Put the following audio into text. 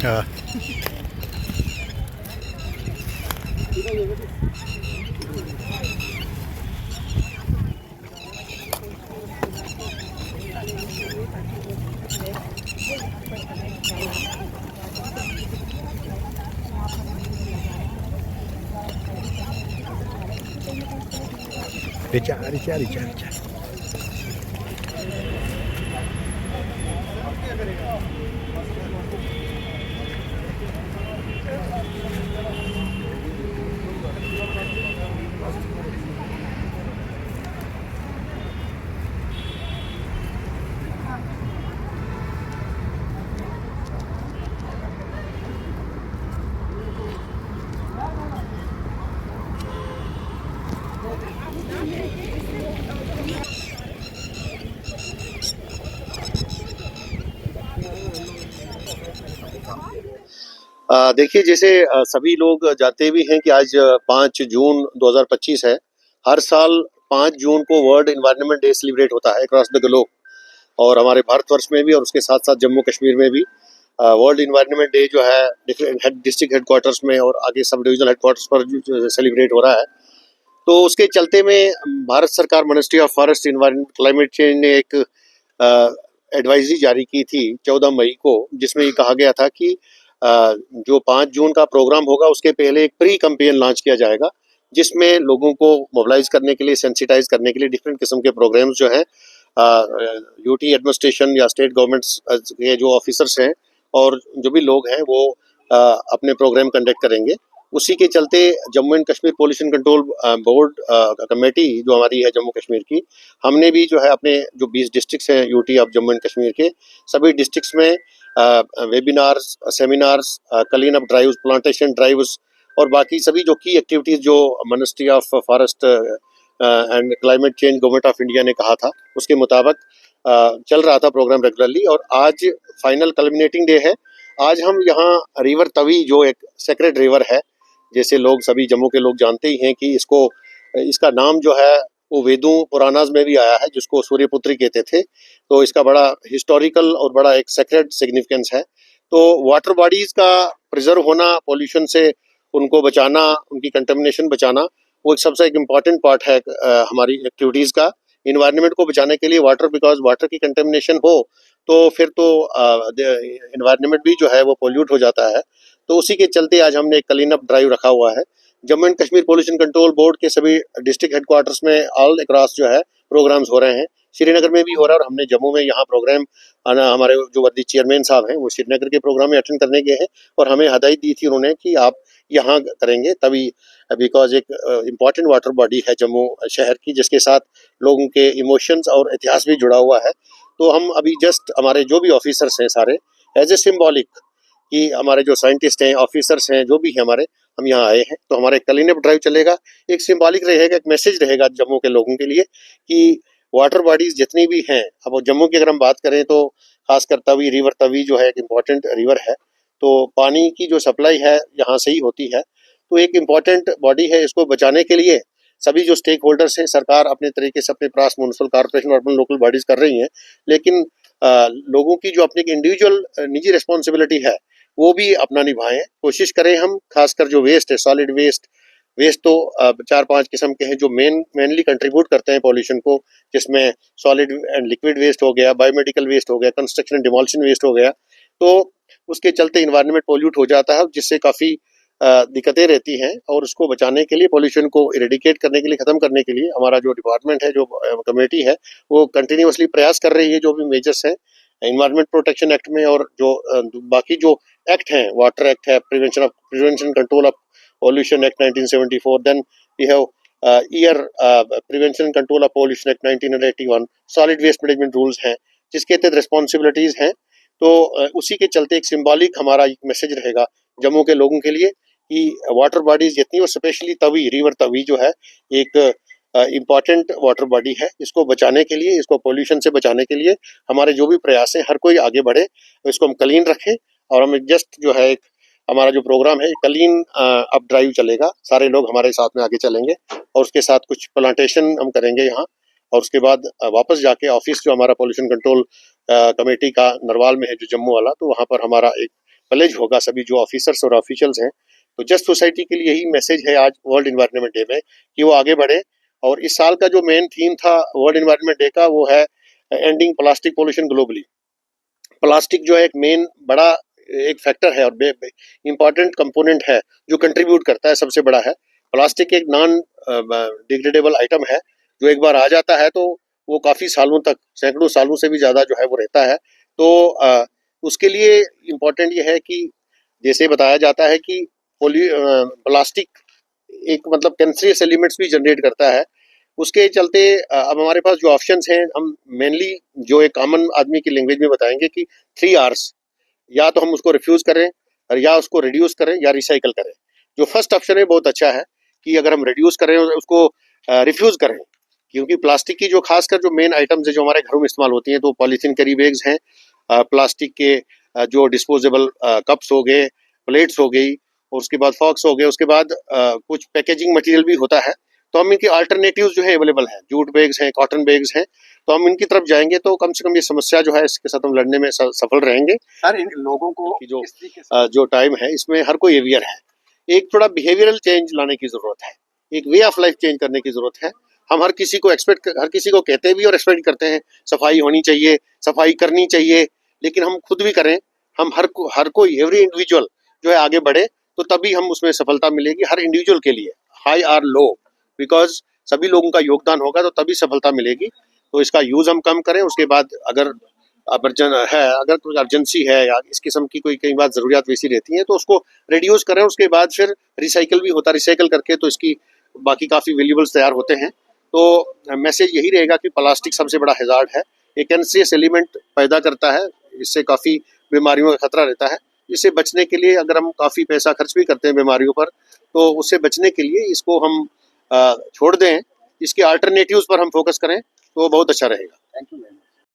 हाँ। रिचा रिचा रिचा रिचा देखिए जैसे सभी लोग जानते भी हैं कि आज 5 जून 2025 है। हर साल 5 जून को वर्ल्ड एनवायरनमेंट डे सेलिब्रेट होता है अक्रॉस द ग्लोब, और हमारे भारतवर्ष में भी और उसके साथ-साथ जम्मू कश्मीर में भी वर्ल्ड एनवायरनमेंट डे जो है डिफरेंट डिस्ट्रिक्ट हेडक्वार्टर्स में और आगे सब डिविजनल हेडक्वार्टर्स पर जो सेलिब्रेट हो रहा है। तो उसके चलते में भारत सरकार ministry of forest environment climate change ने एक एडवाइजरी जारी की थी 14 मई को, जिसमें ये कहा गया था कि जो 5 जून का प्रोग्राम होगा उसके पहले एक प्री कैंपेन लॉन्च किया जाएगा, जिसमें लोगों को मोबिलाइज करने के लिए, सेंसिटाइज करने के लिए डिफरेंट किस्म के प्रोग्राम्स जो हैं यूटी एडमिनिस्ट्रेशन या स्टेट गवर्नमेंट्स के जो ऑफिसर्स हैं और जो भी लोग हैं वो अपने प्रोग्राम कंडक्ट करेंगे। उसी के चलते Jammu and Kashmir pollution control board committee जो हमारी है जम्मू कश्मीर की, हमने भी जो है अपने जो 20 डिस्ट्रिक्ट्स हैं UT of Jammu and Kashmir के सभी डिस्ट्रिक्ट्स में webinars, seminars, clean up drives, plantation drives और बाकी सभी जो की एक्टिविटीज जो ministry of forest and climate change government of India ने कहा था उसके मुताबिक चल रहा था प्रोग्राम रेगुलरली। और आज फाइनल कल्मिनेटिंग डे है। आज हम यहाँ रिवर तवी जो एक सेक्रेड रिवर है, जैसे लोग सभी जम्मू के लोग जानते ही हैं कि इसका नाम जो है वो वेदों पुराणास में भी आया है, जिसको सूर्यपुत्री कहते थे। तो इसका बड़ा हिस्टोरिकल और बड़ा एक सेक्रेड सिग्निफिकेंस है। तो वाटर बॉडीज का प्रिजर्व होना, पॉल्यूशन से उनको बचाना, उनकी कंटेमिनेशन बचाना, वो एक सबसे एक इम्पॉर्टेंट पार्ट है हमारी एक्टिविटीज का। इन्वायरमेंट को बचाने के लिए वाटर, बिकॉज वाटर की कंटेमिनेशन हो तो फिर तो इन्वायरमेंट भी जो है वो पोल्यूट हो जाता है। तो उसी के चलते आज हमने एक क्लीन अप ड्राइव रखा हुआ है। Jammu and Kashmir pollution control board के सभी डिस्ट्रिक्ट हेडक्वार्टर्स में ऑल अक्रॉस जो है प्रोग्राम्स हो रहे हैं। श्रीनगर में भी हो रहा है और हमने जम्मू में यहाँ प्रोग्राम हमारे जो वर्दी चेयरमैन साहब हैं वो श्रीनगर के प्रोग्राम में अटेंड करने गए हैं और हमें हदायत दी थी उन्होंने कि आप यहाँ करेंगे तभी, बिकॉज एक इम्पॉर्टेंट वाटर बॉडी है जम्मू शहर की, जिसके साथ लोगों के इमोशंस और इतिहास भी जुड़ा हुआ है। तो हम अभी जस्ट हमारे जो भी ऑफिसर्स हैं सारे एज ए सिम्बॉलिक कि हमारे जो साइंटिस्ट हैं, ऑफिसर्स हैं, जो भी हैं हमारे, हम यहाँ आए हैं। तो हमारे क्लीन अप ड्राइव चलेगा, एक सिंबॉलिक रहेगा, एक मैसेज रहेगा जम्मू के लोगों के लिए कि वाटर बॉडीज जितनी भी हैं, अब जम्मू की अगर हम बात करें तो खासकर तवी रिवर, तवी जो है एक इम्पॉर्टेंट रिवर है। तो पानी की जो सप्लाई है यहाँ से ही होती है। तो एक इम्पॉर्टेंट बॉडी है, इसको बचाने के लिए सभी जो स्टेक होल्डर्स हैं, सरकार अपने तरीके से अपने प्रयास म्युनिसिपल कॉर्पोरेशन और अर्बन लोकल बॉडीज कर रही हैं, लेकिन लोगों की जो अपनी इंडिविजुअल निजी रिस्पॉन्सिबिलिटी है वो भी अपना निभाएं। कोशिश करें हम, खासकर जो वेस्ट है, सॉलिड वेस्ट, वेस्ट तो 4-5 किस्म के हैं जो मेनली कंट्रीब्यूट करते हैं पॉल्यूशन को, जिसमें सॉलिड एंड लिक्विड वेस्ट हो गया, बायोमेडिकल वेस्ट हो गया, कंस्ट्रक्शन एंड डिमोलिशन वेस्ट हो गया। तो उसके चलते इन्वायरमेंट पोल्यूट हो जाता है, जिससे काफ़ी दिक्कतें रहती हैं। और उसको बचाने के लिए, पॉल्यूशन को इरेडिकेट करने के लिए, ख़त्म करने के लिए हमारा जो डिपार्टमेंट है, जो कमेटी है, वो कंटिन्यूसली प्रयास कर रही है। जो भी मेजर्स हैं एनवायरमेंट प्रोटेक्शन एक्ट में और जो बाकी जो एक्ट हैं, वाटर एक्ट है, prevention control of pollution act 1974, then we have air prevention control of pollution act 1981, solid waste management rules हैं जिसके तहत रिस्पॉन्सिबिलिटीज हैं। तो उसी के चलते एक सिंबॉलिक हमारा एक मैसेज रहेगा जम्मू के लोगों के लिए कि वाटर बॉडीज जितनी, और स्पेशली तवी, रिवर तवी जो है एक इम्पॉर्टेंट वाटर बॉडी है, इसको बचाने के लिए, इसको पोल्यूशन से बचाने के लिए हमारे जो भी प्रयास हैं, हर कोई आगे बढ़े, इसको हम क्लीन रखें। और हम जस्ट जो है एक हमारा जो प्रोग्राम है क्लीन अप ड्राइव चलेगा, सारे लोग हमारे साथ में आगे चलेंगे और उसके साथ कुछ प्लांटेशन हम करेंगे यहाँ, और उसके बाद वापस जाके ऑफिस जो हमारा पोल्यूशन कंट्रोल कमेटी का नरवाल में है, जो जम्मू वाला, तो वहाँ पर हमारा एक प्लेज होगा सभी जो ऑफिसर्स और ऑफिशियल्स हैं। तो जस्ट सोसाइटी के लिए यही मैसेज है आज वर्ल्ड इन्वायरमेंट डे में कि वो आगे बढ़े। और इस साल का जो मेन थीम था वर्ल्ड इन्वायरमेंट डे का वो है ending plastic pollution globally. Plastic जो है एक मेन बड़ा एक फैक्टर है और इम्पॉर्टेंट कंपोनेंट है जो कंट्रीब्यूट करता है, सबसे बड़ा है। प्लास्टिक एक नॉन डिग्रेडेबल आइटम है जो एक बार आ जाता है तो वो काफ़ी सालों तक, सैकड़ों सालों से भी ज़्यादा जो है वो रहता है। तो उसके लिए इम्पोर्टेंट ये है कि जैसे बताया जाता है कि प्लास्टिक एक मतलब कैंसरियस एलिमेंट्स भी जनरेट करता है। उसके चलते अब हमारे पास जो ऑप्शंस हैं, हम मेनली जो एक कॉमन आदमी की लैंग्वेज में बताएंगे कि 3 Rs, या तो हम उसको रिफ्यूज करें और या उसको रिड्यूस करें या रिसाइकल करें। जो फर्स्ट ऑप्शन है बहुत अच्छा है कि अगर हम रिड्यूस करें और उसको रिफ्यूज करें, क्योंकि प्लास्टिक की जो खासकर जो मेन आइटम्स है जो हमारे घरों में इस्तेमाल होती हैं तो पॉलीथीन कैरी बैग्स हैं, प्लास्टिक के जो डिस्पोजेबल कप्स हो गए, प्लेट्स हो गई, और उसके बाद फॉक्स हो गए, उसके बाद कुछ पैकेजिंग मटेरियल भी होता है। तो हम इनके अल्टरनेटिव्स जो है अवेलेबल हैं, जूट बैग्स हैं, कॉटन बैग्स हैं, तो हम इनकी तरफ जाएंगे तो कम से कम ये समस्या जो है इसके साथ हम लड़ने में सफल रहेंगे। सर, इन लोगों को कि जो टाइम है इसमें हर कोई अवेयर है। एक थोड़ा बिहेवियरल चेंज लाने की जरूरत है, एक वे ऑफ लाइफ चेंज करने की जरूरत है। हम हर किसी को हर किसी को कहते भी और एक्सपेक्ट करते हैं सफाई होनी चाहिए, सफाई करनी चाहिए, लेकिन हम खुद भी करें। हम हर कोई एवरी इंडिविजुअल जो है आगे बढ़े तो तभी हम उसमें सफलता मिलेगी हर इंडिविजुअल के लिए, हाई आर लो, बिकॉज सभी लोगों का योगदान होगा तो तभी सफलता मिलेगी। तो इसका यूज हम कम करें, उसके बाद अगर अगर कोई अर्जेंसी है या इस किस्म की कोई कई बार ज़रूरियात वैसी रहती हैं तो उसको रिड्यूस करें, उसके बाद फिर रिसाइकल भी होता है, रिसाइकल करके तो इसकी बाकी काफ़ी वैल्यूबल्स तैयार होते हैं। तो मैसेज यही रहेगा कि प्लास्टिक सबसे बड़ा हैज़ार्ड है, एक कैंसरियस एलिमेंट पैदा करता है, इससे काफ़ी बीमारियों का खतरा रहता है। इससे बचने के लिए अगर हम काफ़ी पैसा खर्च भी करते हैं बीमारियों पर, तो उससे बचने के लिए इसको हम छोड़ दें, इसके अल्टरनेटिव्स पर हम फोकस करें तो बहुत अच्छा रहेगा। Thank you.